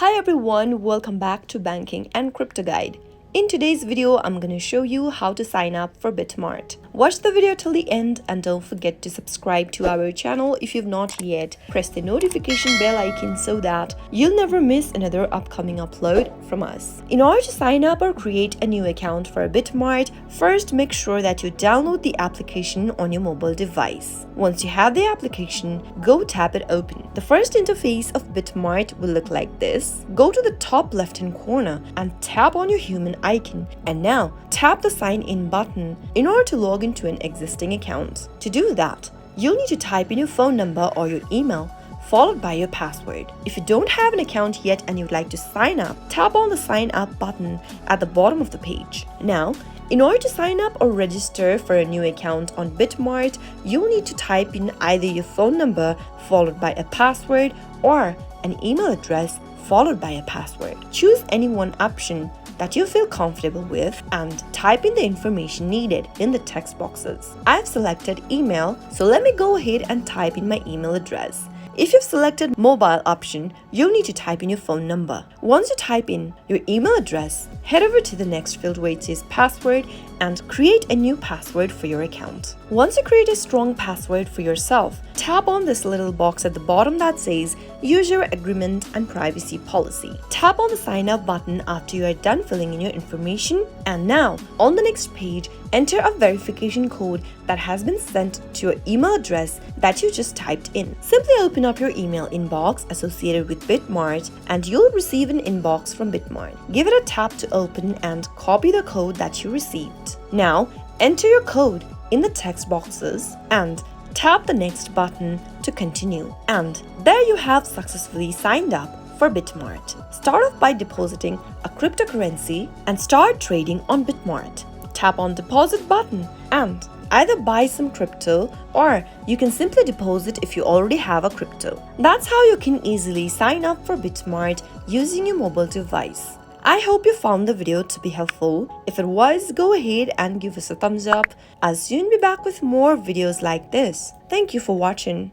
Hi everyone, welcome back to Banking and Crypto Guide. In today's video, I'm going to show you how to sign up for Bitmart. Watch the video till the end and don't forget to subscribe to our channel if you've not yet. Press the notification bell icon so that you'll never miss another upcoming upload from us. In order to sign up or create a new account for Bitmart, first make sure that you download the application on your mobile device. Once you have the application, go tap it open. The first interface of Bitmart will look like this. Go to the top left-hand corner and tap on your human icon, and now tap the sign in button in order to log into an existing account. To do that, you'll need to type in your phone number or your email followed by your password. If you don't have an account yet and you'd like to sign up, tap on the sign up button at the bottom of the page. Now, in order to sign up or register for a new account on Bitmart, you'll need to type in either your phone number followed by a password or an email address followed by a password. Choose any one option that you feel comfortable with and type in the information needed in the text boxes. I've selected email, so let me go ahead and type in my email address. If you've selected mobile option, you'll need to type in your phone number. Once you type in your email address, head over to the next field where it says password and create a new password for your account. Once you create a strong password for yourself, tap on this little box at the bottom that says User Agreement and Privacy Policy. Tap on the sign up button after you are done filling in your information, and now on the next page, enter a verification code that has been sent to your email address that you just typed in. Simply open up your email inbox associated with Bitmart and you'll receive an inbox from Bitmart. Give it a tap to open and copy the code that you received. Now, enter your code in the text boxes and tap the next button to continue. And there you have successfully signed up for Bitmart. Start off by depositing a cryptocurrency and start trading on Bitmart. Tap on deposit button and either buy some crypto or you can simply deposit if you already have a crypto. That's how you can easily sign up for Bitmart using your mobile device. I hope you found the video to be helpful. If it was, go ahead and give us a thumbs up. I'll soon be back with more videos like this. Thank you for watching.